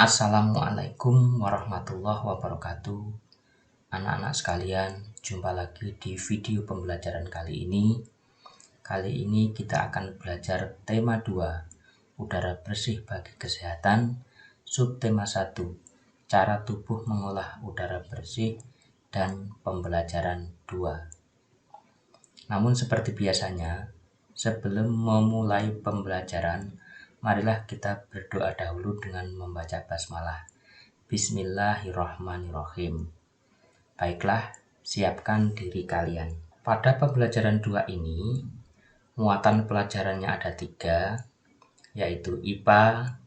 Assalamualaikum warahmatullahi wabarakatuh. Anak-anak sekalian, jumpa lagi di video pembelajaran kali ini. Kali ini kita akan belajar tema 2, udara bersih bagi kesehatan, subtema 1, cara tubuh mengolah udara bersih, dan pembelajaran 2. Namun seperti biasanya, sebelum memulai pembelajaran, marilah kita berdoa dahulu dengan membaca basmalah. Bismillahirrahmanirrahim. Baiklah, siapkan diri kalian. Pada pembelajaran 2 ini, muatan pelajarannya ada 3, yaitu IPA,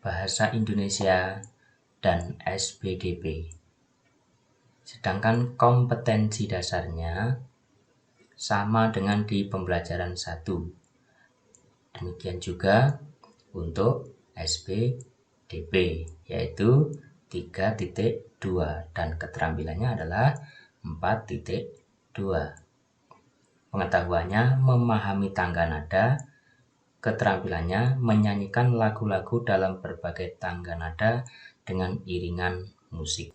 Bahasa Indonesia, dan SBDP. Sedangkan kompetensi dasarnya sama dengan di pembelajaran 1. Demikian juga untuk SBDP, yaitu 3.2 dan keterampilannya adalah 4.2. Pengetahuannya memahami tangga nada, keterampilannya menyanyikan lagu-lagu dalam berbagai tangga nada dengan iringan musik.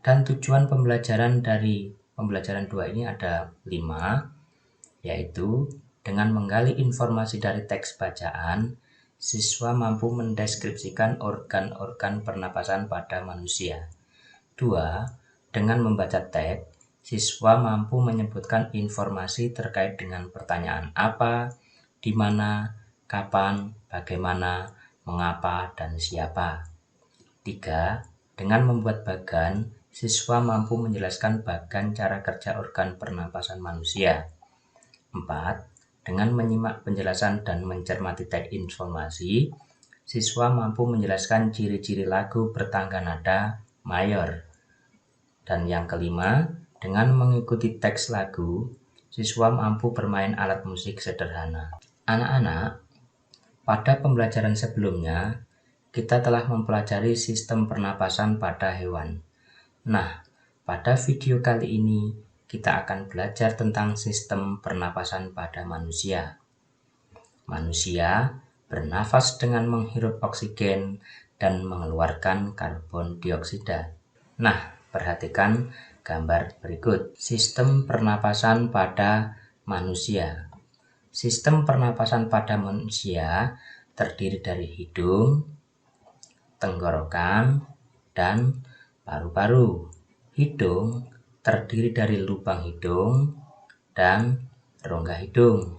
Dan tujuan pembelajaran dari pembelajaran 2 ini ada 5, yaitu dengan menggali informasi dari teks bacaan, siswa mampu mendeskripsikan organ-organ pernapasan pada manusia. 2. Dengan membaca teks, siswa mampu menyebutkan informasi terkait dengan pertanyaan apa, di mana, kapan, bagaimana, mengapa, dan siapa. 3. Dengan membuat bagan, siswa mampu menjelaskan bagan cara kerja organ pernapasan manusia. 4. Dengan menyimak penjelasan dan mencermati teks informasi, siswa mampu menjelaskan ciri-ciri lagu bertangga nada mayor. Dan yang kelima, dengan mengikuti teks lagu, siswa mampu bermain alat musik sederhana. Anak-anak, pada pembelajaran sebelumnya, kita telah mempelajari sistem pernapasan pada hewan. Nah, pada video kali ini, kita akan belajar tentang sistem pernapasan pada manusia. Manusia bernafas dengan menghirup oksigen dan mengeluarkan karbon dioksida. Nah, perhatikan gambar berikut. Sistem pernapasan pada manusia. Sistem pernapasan pada manusia terdiri dari hidung, tenggorokan, dan paru-paru. Hidung terdiri dari lubang hidung dan rongga hidung.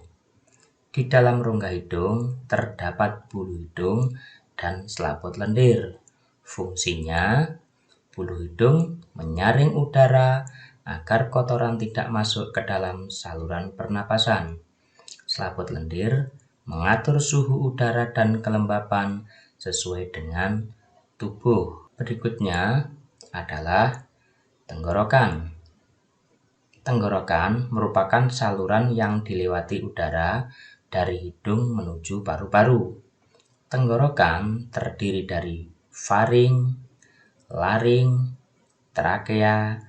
Di dalam rongga hidung terdapat bulu hidung dan selaput lendir. Fungsinya, bulu hidung menyaring udara agar kotoran tidak masuk ke dalam saluran pernapasan. Selaput lendir mengatur suhu udara dan kelembapan sesuai dengan tubuh. Berikutnya adalah tenggorokan. Tenggorokan merupakan saluran yang dilewati udara dari hidung menuju paru-paru. Tenggorokan terdiri dari faring, laring, trakea,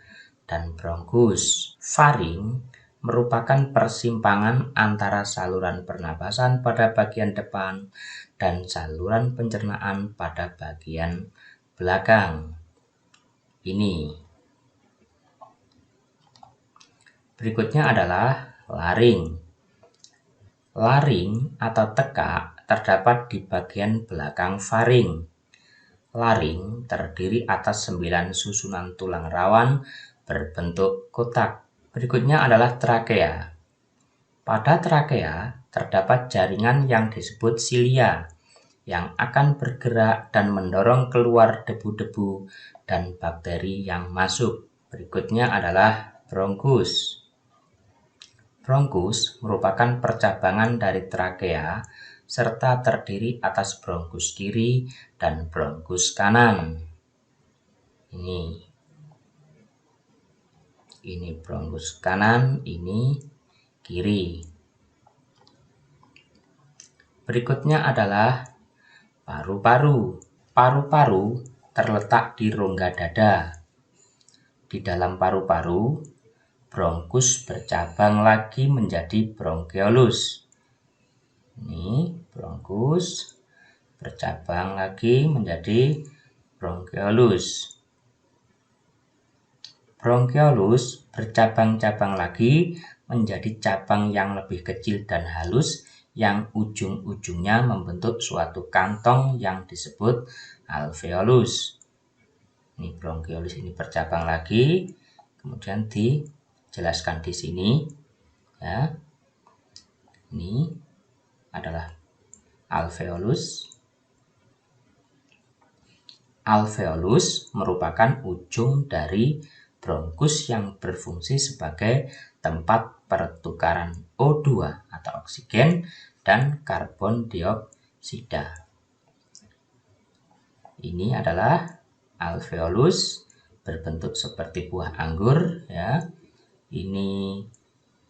dan bronkus. Faring merupakan persimpangan antara saluran pernapasan pada bagian depan dan saluran pencernaan pada bagian belakang. Ini. Berikutnya adalah laring. Laring atau tekak terdapat di bagian belakang faring. Laring terdiri atas 9 susunan tulang rawan berbentuk kotak. Berikutnya adalah trakea. Pada trakea terdapat jaringan yang disebut silia yang akan bergerak dan mendorong keluar debu-debu dan bakteri yang masuk. Berikutnya adalah bronkus. Bronkus merupakan percabangan dari trakea serta terdiri atas bronkus kiri dan bronkus kanan. Ini bronkus kanan, ini kiri. Berikutnya adalah paru-paru. Paru-paru terletak di rongga dada. Di dalam paru-paru, bronkus bercabang lagi menjadi bronkeolus. Ini bronkus bercabang lagi menjadi bronchiolus. Bronchiolus bercabang-cabang lagi menjadi cabang yang lebih kecil dan halus yang ujung-ujungnya membentuk suatu kantong yang disebut alveolus. Ini bronchiolus ini bercabang lagi, kemudian dijelaskan di sini ya. Ini adalah alveolus. Alveolus merupakan ujung dari bronkus yang berfungsi sebagai tempat pertukaran O2 atau oksigen dan karbon dioksida. Ini adalah alveolus berbentuk seperti buah anggur ya. Ini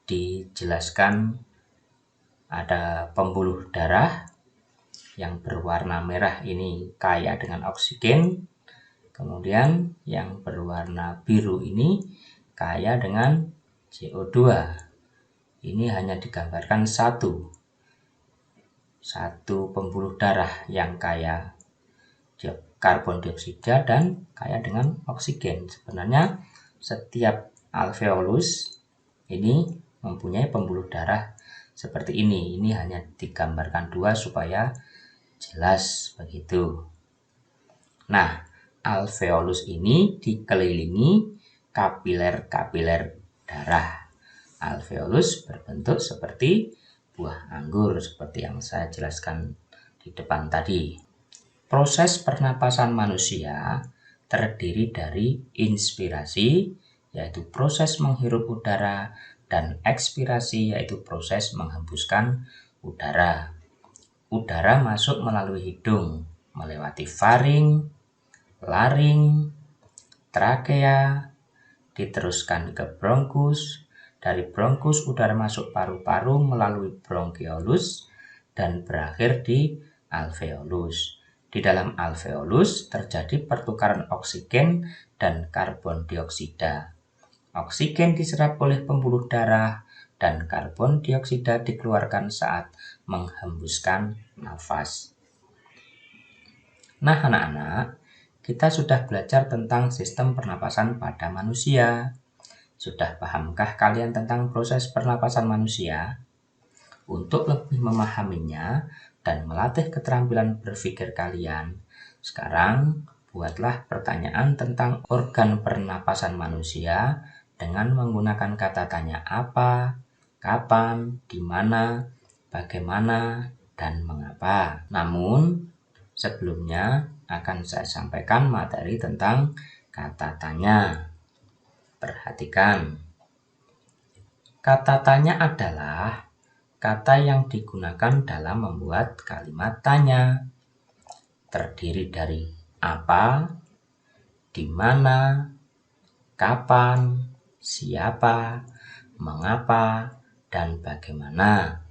dijelaskan ada pembuluh darah yang berwarna merah, ini kaya dengan oksigen. Kemudian yang berwarna biru ini kaya dengan CO2. Ini hanya digambarkan satu pembuluh darah yang kaya karbon dioksida dan kaya dengan oksigen. Sebenarnya setiap alveolus ini mempunyai pembuluh darah seperti ini. Ini hanya digambarkan dua supaya jelas begitu. Nah, alveolus ini dikelilingi kapiler-kapiler darah. Alveolus berbentuk seperti buah anggur seperti yang saya jelaskan di depan tadi. Proses pernapasan manusia terdiri dari inspirasi, yaitu proses menghirup udara, dan ekspirasi, yaitu proses menghembuskan udara. Udara masuk melalui hidung, melewati faring, laring, trakea, diteruskan ke bronkus. Dari bronkus udara masuk paru-paru melalui bronchiolus dan berakhir di alveolus. Di dalam alveolus terjadi pertukaran oksigen dan karbon dioksida. Oksigen diserap oleh pembuluh darah dan karbon dioksida dikeluarkan saat menghembuskan nafas. Nah, anak-anak, kita sudah belajar tentang sistem pernapasan pada manusia. Sudah pahamkah kalian tentang proses pernapasan manusia? Untuk lebih memahaminya dan melatih keterampilan berpikir kalian, sekarang buatlah pertanyaan tentang organ pernapasan manusia dengan menggunakan kata tanya apa, kapan, di mana, bagaimana, dan mengapa. Namun, sebelumnya akan saya sampaikan materi tentang kata tanya. Perhatikan. Kata tanya adalah kata yang digunakan dalam membuat kalimat tanya. Terdiri dari apa, di mana, kapan, siapa, mengapa, dan bagaimana.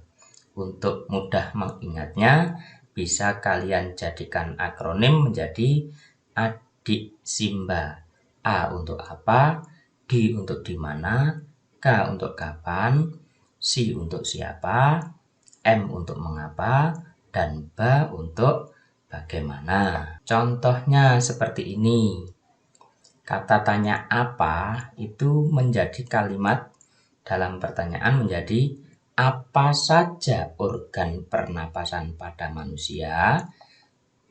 Untuk mudah mengingatnya, bisa kalian jadikan akronim menjadi adik Simba. A untuk apa, D untuk di mana, K untuk kapan, C untuk siapa, M untuk mengapa, dan B untuk bagaimana. Contohnya seperti ini. Kata tanya apa itu menjadi kalimat dalam pertanyaan menjadi apa saja organ pernapasan pada manusia?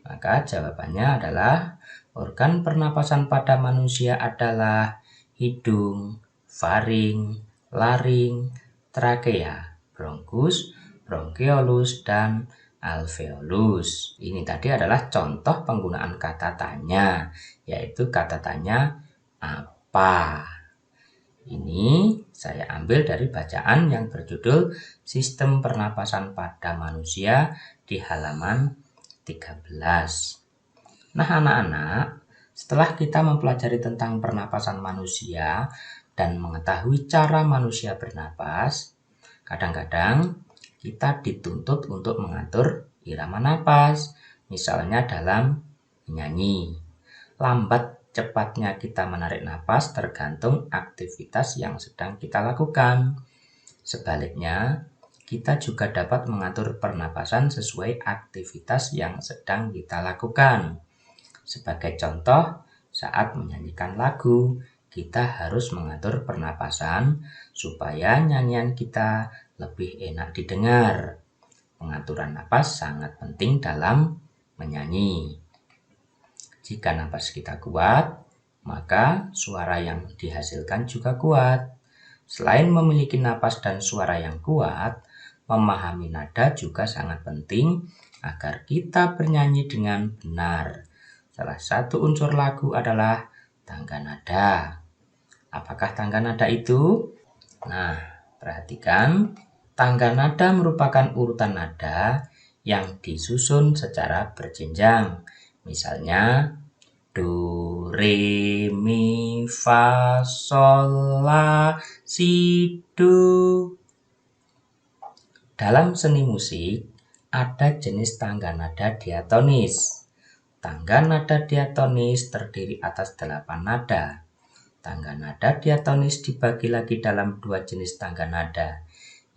Maka jawabannya adalah organ pernapasan pada manusia adalah hidung, faring, laring, trakea, bronkus, bronchiolus, dan alveolus. Ini tadi adalah contoh penggunaan kata tanya, yaitu kata tanya apa. Ini saya ambil dari bacaan yang berjudul Sistem Pernapasan pada Manusia di halaman 13. Nah, anak-anak, setelah kita mempelajari tentang pernapasan manusia dan mengetahui cara manusia bernapas, kadang-kadang kita dituntut untuk mengatur irama napas, misalnya dalam menyanyi. Lambat cepatnya kita menarik napas tergantung aktivitas yang sedang kita lakukan. Sebaliknya, kita juga dapat mengatur pernapasan sesuai aktivitas yang sedang kita lakukan. Sebagai contoh, saat menyanyikan lagu, kita harus mengatur pernapasan supaya nyanyian kita lebih enak didengar. Pengaturan napas sangat penting dalam menyanyi. Jika napas kita kuat, maka suara yang dihasilkan juga kuat. Selain memiliki napas dan suara yang kuat, memahami nada juga sangat penting agar kita bernyanyi dengan benar. Salah satu unsur lagu adalah tangga nada. Apakah tangga nada itu? Nah, perhatikan. Tangga nada merupakan urutan nada yang disusun secara berjenjang. Misalnya, do, re, mi, fa, sol, la, si, do. Dalam seni musik, ada jenis tangga nada diatonis. Tangga nada diatonis terdiri atas 8 nada. Tangga nada diatonis dibagi lagi dalam 2 jenis tangga nada,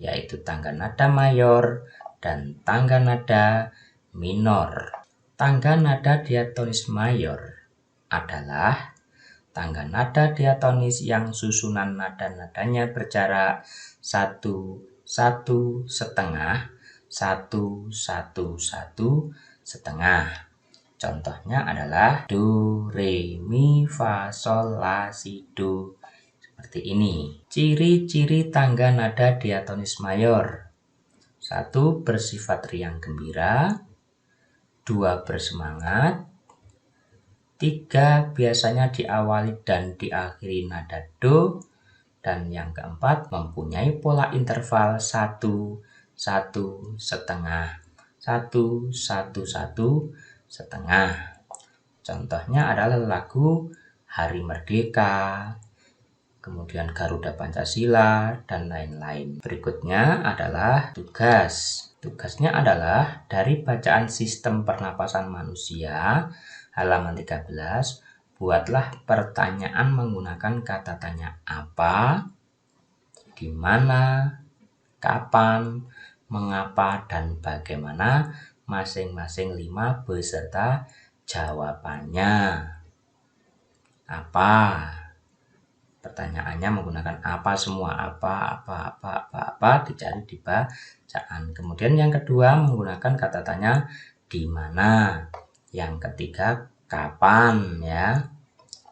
yaitu tangga nada mayor dan tangga nada minor. Tangga nada diatonis mayor adalah tangga nada diatonis yang susunan nada-nadanya berjarak 1, 1, setengah, 1, 1, 1, setengah. Contohnya adalah do, re, mi, fa, sol, la, si, do. Seperti ini. Ciri-ciri tangga nada diatonis mayor. 1. Bersifat riang gembira. 2. Bersemangat. 3. Biasanya diawali dan diakhiri nada do. Dan yang keempat, mempunyai pola interval 1, 1, setengah, 1, 1, 1, setengah. Contohnya adalah lagu Hari Merdeka, kemudian Garuda Pancasila, dan lain-lain. Berikutnya adalah tugas. Tugasnya adalah dari bacaan sistem pernapasan manusia, halaman 13, buatlah pertanyaan menggunakan kata tanya apa, di mana, kapan, mengapa, dan bagaimana masing-masing 5 beserta jawabannya. Apa? Pertanyaannya menggunakan apa semua, apa, dicari di bacaan. Kemudian yang kedua menggunakan kata tanya di mana. Yang ketiga kapan ya.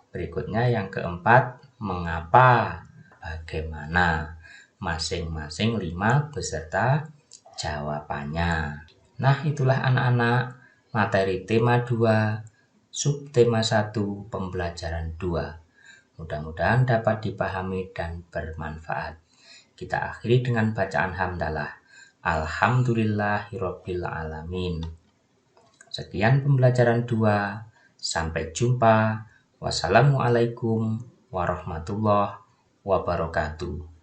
Berikutnya yang keempat mengapa, bagaimana. Masing-masing 5 beserta jawabannya. Nah, itulah anak-anak materi tema 2, subtema 1, pembelajaran 2. Mudah-mudahan dapat dipahami dan bermanfaat. Kita akhiri dengan bacaan hamdalah. Alhamdulillahirabbil alamin. Sekian pembelajaran 2. Sampai jumpa. Wassalamualaikum warahmatullahi wabarakatuh.